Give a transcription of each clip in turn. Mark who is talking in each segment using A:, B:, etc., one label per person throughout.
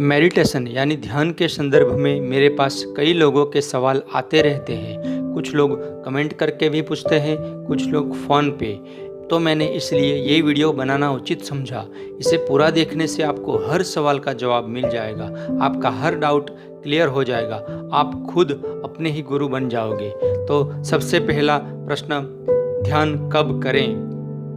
A: Meditation यानी ध्यान के संदर्भ में मेरे पास कई लोगों के सवाल आते रहते हैं। कुछ लोग कमेंट करके भी पूछते हैं, कुछ लोग फ़ोन पे। तो मैंने इसलिए ये वीडियो बनाना उचित समझा। इसे पूरा देखने से आपको हर सवाल का जवाब मिल जाएगा, आपका हर डाउट क्लियर हो जाएगा, आप खुद अपने ही गुरु बन जाओगे। तो सबसे पहला प्रश्न, ध्यान कब करें?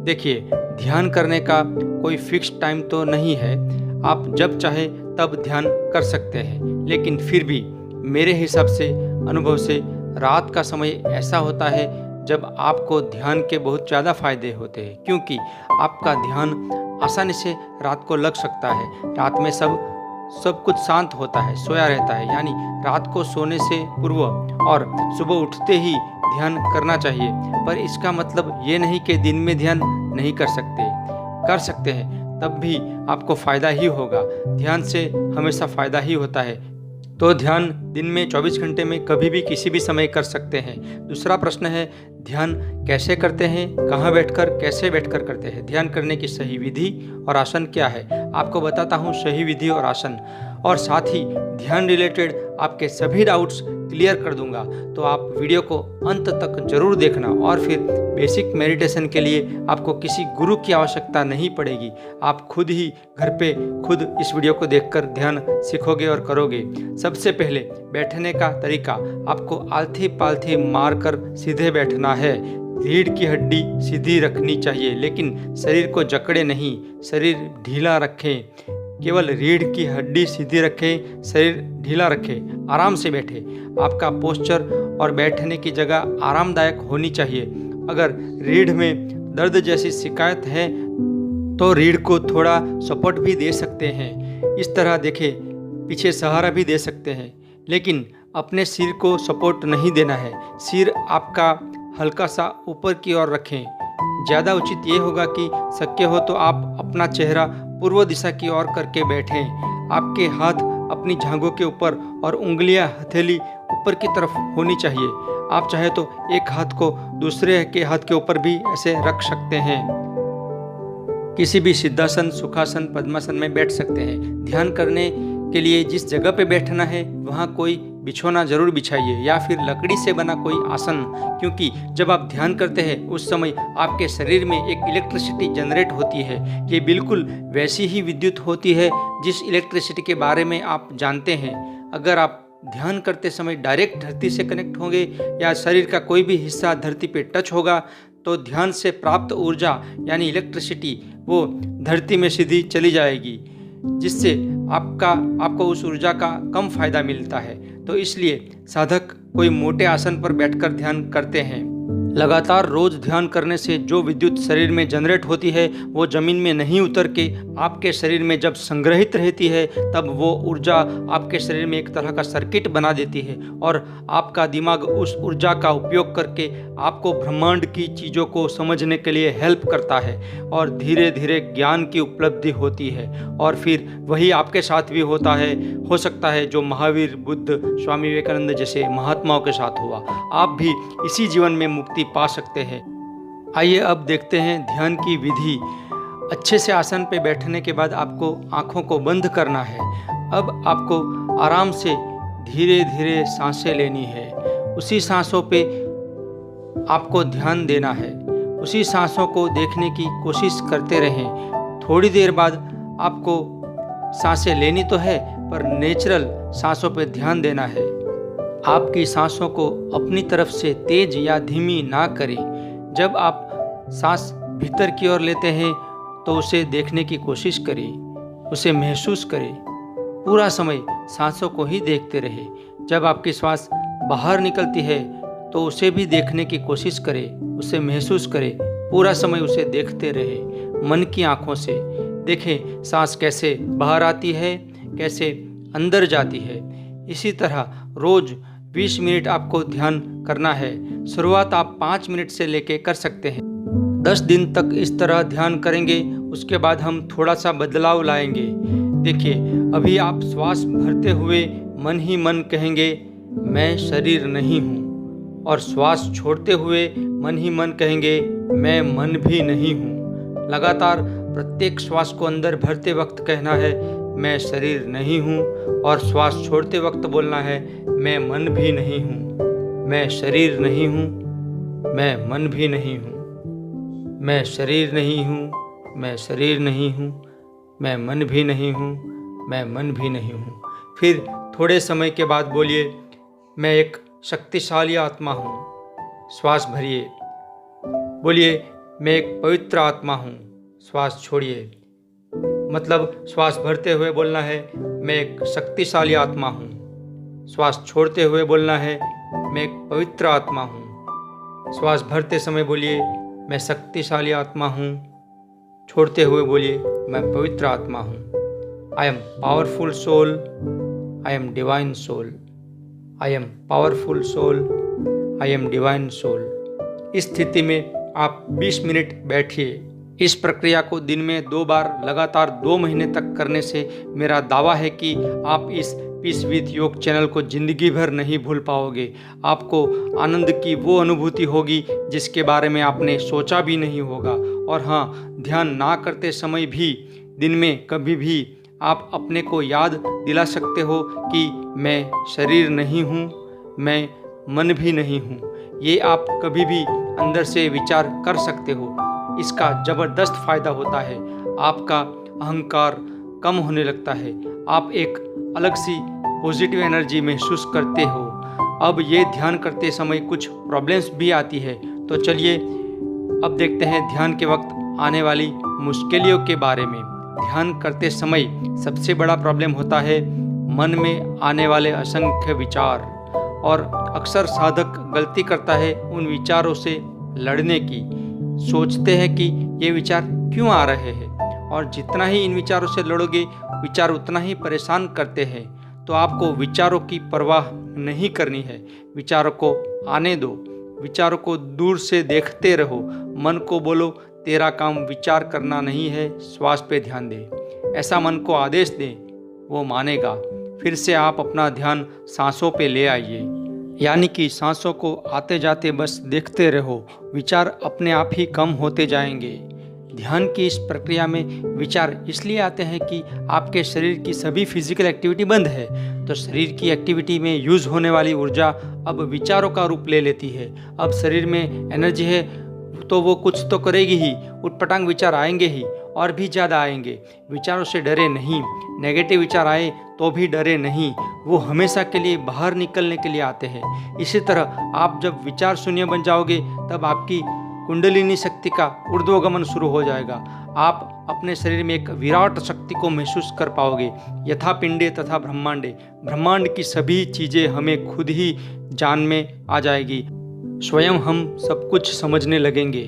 A: देखिए, ध्यान करने का कोई फिक्स टाइम तो नहीं है। आप जब चाहे तब ध्यान कर सकते हैं, लेकिन फिर भी मेरे हिसाब से, अनुभव से, रात का समय ऐसा होता है जब आपको ध्यान के बहुत ज़्यादा फायदे होते हैं, क्योंकि आपका ध्यान आसानी से रात को लग सकता है। रात में सब कुछ शांत होता है, सोया रहता है, यानी रात को सोने से पूर्व और सुबह उठते ही ध्यान करना चाहिए। पर इसका मतलब ये नहीं कि दिन में ध्यान नहीं कर सकते हैं, तब भी आपको फ़ायदा ही होगा। ध्यान से हमेशा फ़ायदा ही होता है। तो ध्यान दिन में 24 घंटे में कभी भी किसी भी समय कर सकते हैं। दूसरा प्रश्न है, ध्यान कैसे करते हैं, कहाँ बैठकर, कैसे बैठकर करते हैं? ध्यान करने की सही विधि और आसन क्या है, आपको बताता हूँ सही विधि और आसन, और साथ ही ध्यान रिलेटेड आपके सभी डाउट्स क्लियर कर दूंगा। तो आप वीडियो को अंत तक जरूर देखना। और फिर बेसिक मेडिटेशन के लिए आपको किसी गुरु की आवश्यकता नहीं पड़ेगी। आप खुद ही घर पे खुद इस वीडियो को देखकर ध्यान सीखोगे और करोगे। सबसे पहले बैठने का तरीका, आपको आलथी पालथी मारकर सीधे बैठना है। रीढ़ की हड्डी सीधी रखनी चाहिए, लेकिन शरीर को जकड़े नहीं, शरीर ढीला रखें। केवल रीढ़ की हड्डी सीधी रखें, शरीर ढीला रखें, आराम से बैठे। आपका पोस्चर और बैठने की जगह आरामदायक होनी चाहिए। अगर रीढ़ में दर्द जैसी शिकायत है तो रीढ़ को थोड़ा सपोर्ट भी दे सकते हैं। इस तरह देखें, पीछे सहारा भी दे सकते हैं, लेकिन अपने सिर को सपोर्ट नहीं देना है। सिर आपका हल्का सा ऊपर की ओर रखें। ज़्यादा उचित ये होगा कि शक्य हो तो आप अपना चेहरा पूर्व दिशा की ओर करके बैठें। आपके हाथ अपनी जांघों के ऊपर और उंगलियां हथेली ऊपर की तरफ होनी चाहिए। आप चाहे तो एक हाथ को दूसरे के हाथ के ऊपर भी ऐसे रख सकते हैं। किसी भी सिद्धासन, सुखासन, पद्मासन में बैठ सकते हैं। ध्यान करने के लिए जिस जगह पे बैठना है वहाँ कोई बिछौना जरूर बिछाइए, या फिर लकड़ी से बना कोई आसन, क्योंकि जब आप ध्यान करते हैं उस समय आपके शरीर में एक इलेक्ट्रिसिटी जनरेट होती है। ये बिल्कुल वैसी ही विद्युत होती है जिस इलेक्ट्रिसिटी के बारे में आप जानते हैं। अगर आप ध्यान करते समय डायरेक्ट धरती से कनेक्ट होंगे या शरीर का कोई भी हिस्सा धरती पे टच होगा, तो ध्यान से प्राप्त ऊर्जा यानी इलेक्ट्रिसिटी वो धरती में सीधी चली जाएगी, जिससे आपको उस ऊर्जा का कम फायदा मिलता है। तो इसलिए साधक कोई मोटे आसन पर बैठकर ध्यान करते हैं। लगातार रोज ध्यान करने से जो विद्युत शरीर में जनरेट होती है वो जमीन में नहीं उतर के आपके शरीर में जब संग्रहित रहती है, तब वो ऊर्जा आपके शरीर में एक तरह का सर्किट बना देती है, और आपका दिमाग उस ऊर्जा का उपयोग करके आपको ब्रह्मांड की चीज़ों को समझने के लिए हेल्प करता है, और धीरे धीरे ज्ञान की उपलब्धि होती है। और फिर वही आपके साथ भी हो सकता है जो महावीर, बुद्ध, स्वामी विवेकानंद जैसे महात्माओं के साथ हुआ। आप भी इसी जीवन में मुक्ति पा सकते हैं। आइए अब देखते हैं ध्यान की विधि। अच्छे से आसन पे बैठने के बाद आपको आंखों को बंद करना है। अब आपको आराम से धीरे धीरे सांसें लेनी है। उसी सांसों पे आपको ध्यान देना है। उसी सांसों को देखने की कोशिश करते रहें। थोड़ी देर बाद आपको सांसें लेनी तो है, पर नेचुरल सांसों पे ध्यान देना है। आपकी सांसों को अपनी तरफ से तेज या धीमी ना करें। जब आप सांस भीतर की ओर लेते हैं तो उसे देखने की कोशिश करें, उसे महसूस करें। पूरा समय सांसों को ही देखते रहे। जब आपकी श्वास बाहर निकलती है तो उसे भी देखने की कोशिश करें, उसे महसूस करें। पूरा समय उसे देखते रहे। मन की आँखों से देखें सांस कैसे बाहर आती है, कैसे अंदर जाती है। इसी तरह रोज 20 मिनट आपको ध्यान करना है। शुरुआत आप 5 मिनट से लेके कर सकते हैं। 10 दिन तक इस तरह ध्यान करेंगे, उसके बाद हम थोड़ा सा बदलाव लाएंगे। देखिए, अभी आप श्वास भरते हुए मन ही मन कहेंगे मैं शरीर नहीं हूँ, और श्वास छोड़ते हुए मन ही मन कहेंगे मैं मन भी नहीं हूँ। लगातार प्रत्येक श्वास को अंदर भरते वक्त कहना है मैं शरीर नहीं हूँ। और श्वास छोड़ते वक्त बोलना है, मैं मन भी नहीं हूँ। मैं शरीर नहीं हूँ, मैं मन भी नहीं हूँ। मैं शरीर नहीं हूँ, मैं शरीर नहीं हूँ। मैं मन भी नहीं हूँ, मैं मन भी नहीं हूँ। फिर थोड़े समय के बाद बोलिए, मैं एक शक्तिशाली आत्मा हूँ। श्वास भरिए। बोलिए, मैं एक पवित्र आत्मा हूँ। श्वास छोड़िए। मतलब श्वास भरते हुए बोलना है, मैं एक शक्तिशाली आत्मा हूँ। श्वास छोड़ते हुए बोलना है, मैं एक पवित्र आत्मा हूँ। श्वास भरते समय बोलिए, मैं शक्तिशाली आत्मा हूँ। छोड़ते हुए बोलिए, मैं पवित्र आत्मा हूँ। I am powerful soul, I am divine soul. I am powerful soul, I am divine soul. इस स्थिति में आप 20 मिनट बैठिए। इस प्रक्रिया को दिन में 2 बार लगातार 2 महीने तक करने से मेरा दावा है कि आप इस पीस विद योग चैनल को जिंदगी भर नहीं भूल पाओगे। आपको आनंद की वो अनुभूति होगी जिसके बारे में आपने सोचा भी नहीं होगा। और हाँ, ध्यान ना करते समय भी दिन में कभी भी आप अपने को याद दिला सकते हो कि मैं शरीर नहीं हूँ, मैं मन भी नहीं हूँ। ये आप कभी भी अंदर से विचार कर सकते हो। इसका ज़बरदस्त फ़ायदा होता है। आपका अहंकार कम होने लगता है। आप एक अलग सी पॉजिटिव एनर्जी महसूस करते हो। अब ये ध्यान करते समय कुछ प्रॉब्लम्स भी आती है, तो चलिए अब देखते हैं ध्यान के वक्त आने वाली मुश्किलों के बारे में। ध्यान करते समय सबसे बड़ा प्रॉब्लम होता है मन में आने वाले असंख्य विचार, और अक्सर साधक गलती करता है उन विचारों से लड़ने की। सोचते हैं कि ये विचार क्यों आ रहे हैं, और जितना ही इन विचारों से लड़ोगे विचार उतना ही परेशान करते हैं। तो आपको विचारों की परवाह नहीं करनी है। विचारों को आने दो, विचारों को दूर से देखते रहो। मन को बोलो, तेरा काम विचार करना नहीं है, श्वास पे ध्यान दे। ऐसा मन को आदेश दें, वो मानेगा। फिर से आप अपना ध्यान सांसों पे ले आइए, यानी कि सांसों को आते जाते बस देखते रहो। विचार अपने आप ही कम होते जाएंगे। ध्यान की इस प्रक्रिया में विचार इसलिए आते हैं कि आपके शरीर की सभी फिजिकल एक्टिविटी बंद है, तो शरीर की एक्टिविटी में यूज होने वाली ऊर्जा अब विचारों का रूप ले लेती है। अब शरीर में एनर्जी है तो वो कुछ तो करेगी ही। उटपटांग विचार आएंगे ही, और भी ज़्यादा आएंगे। विचारों से डरे नहीं। नेगेटिव विचार आए तो भी डरे नहीं, वो हमेशा के लिए बाहर निकलने के लिए आते हैं। इसी तरह आप जब विचार शून्य बन जाओगे तब आपकी कुंडलिनी शक्ति का ऊर्ध्वगमन शुरू हो जाएगा। आप अपने शरीर में एक विराट शक्ति को महसूस कर पाओगे। यथा पिंडे तथा ब्रह्मांडे, ब्रह्मांड की सभी चीज़ें हमें खुद ही जान में आ जाएगी। स्वयं हम सब कुछ समझने लगेंगे।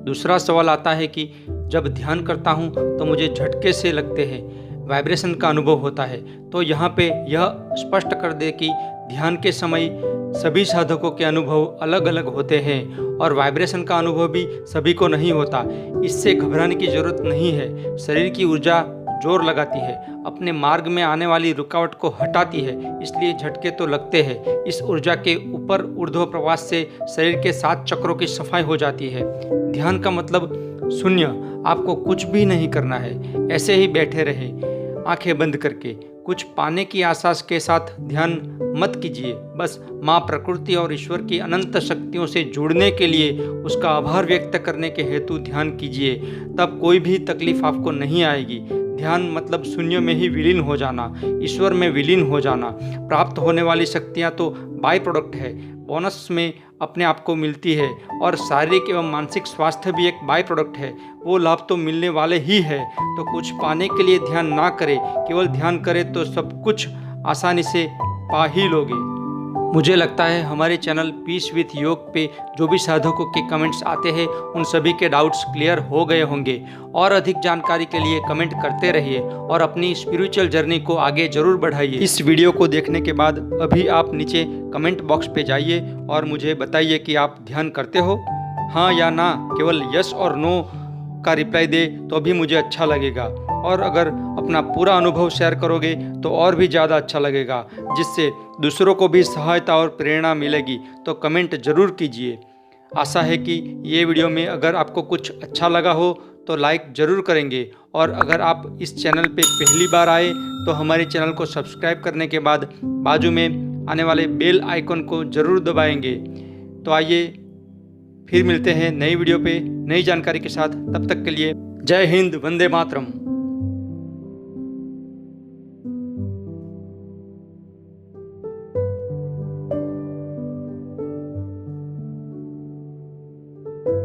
A: दूसरा सवाल आता है कि जब ध्यान करता हूँ तो मुझे झटके से लगते हैं, वाइब्रेशन का अनुभव होता है। तो यहाँ पे यह स्पष्ट कर दे कि ध्यान के समय सभी साधकों के अनुभव अलग अलग होते हैं, और वाइब्रेशन का अनुभव भी सभी को नहीं होता। इससे घबराने की ज़रूरत नहीं है। शरीर की ऊर्जा जोर लगाती है, अपने मार्ग में आने वाली रुकावट को हटाती है, इसलिए झटके तो लगते हैं। इस ऊर्जा के ऊपर ऊर्ध्व प्रवास से शरीर के 7 चक्रों की सफाई हो जाती है। ध्यान का मतलब शून्य। आपको कुछ भी नहीं करना है, ऐसे ही बैठे रहे आंखें बंद करके। कुछ पाने की आशा के साथ ध्यान मत कीजिए। बस माँ प्रकृति और ईश्वर की अनंत शक्तियों से जुड़ने के लिए उसका आभार व्यक्त करने के हेतु ध्यान कीजिए। तब कोई भी तकलीफ आपको नहीं आएगी। ध्यान मतलब शून्य में ही विलीन हो जाना, ईश्वर में विलीन हो जाना। प्राप्त होने वाली शक्तियाँ तो बाय प्रोडक्ट है, बोनस में अपने आप को मिलती है, और शारीरिक एवं मानसिक स्वास्थ्य भी एक बाय प्रोडक्ट है। वो लाभ तो मिलने वाले ही है। तो कुछ पाने के लिए ध्यान ना करें, केवल ध्यान करें तो सब कुछ आसानी से पा ही लोगे। मुझे लगता है हमारे चैनल पीस विद योग पे जो भी साधकों के कमेंट्स आते हैं उन सभी के डाउट्स क्लियर हो गए होंगे। और अधिक जानकारी के लिए कमेंट करते रहिए और अपनी स्पिरिचुअल जर्नी को आगे जरूर बढ़ाइए। इस वीडियो को देखने के बाद अभी आप नीचे कमेंट बॉक्स पे जाइए और मुझे बताइए कि आप ध्यान करते हो, हाँ या ना। केवल यस और नो का रिप्लाई दे तो भी मुझे अच्छा लगेगा, और अगर अपना पूरा अनुभव शेयर करोगे तो और भी ज़्यादा अच्छा लगेगा, जिससे दूसरों को भी सहायता और प्रेरणा मिलेगी। तो कमेंट ज़रूर कीजिए। आशा है कि ये वीडियो में अगर आपको कुछ अच्छा लगा हो तो लाइक ज़रूर करेंगे। और अगर आप इस चैनल पे पहली बार आए तो हमारे चैनल को सब्सक्राइब करने के बाद बाजू में आने वाले बेल आइकन को ज़रूर दबाएंगे। तो आइए फिर मिलते हैं नई वीडियो पे नई जानकारी के साथ। तब तक के लिए जय हिंद, वंदे मातरम।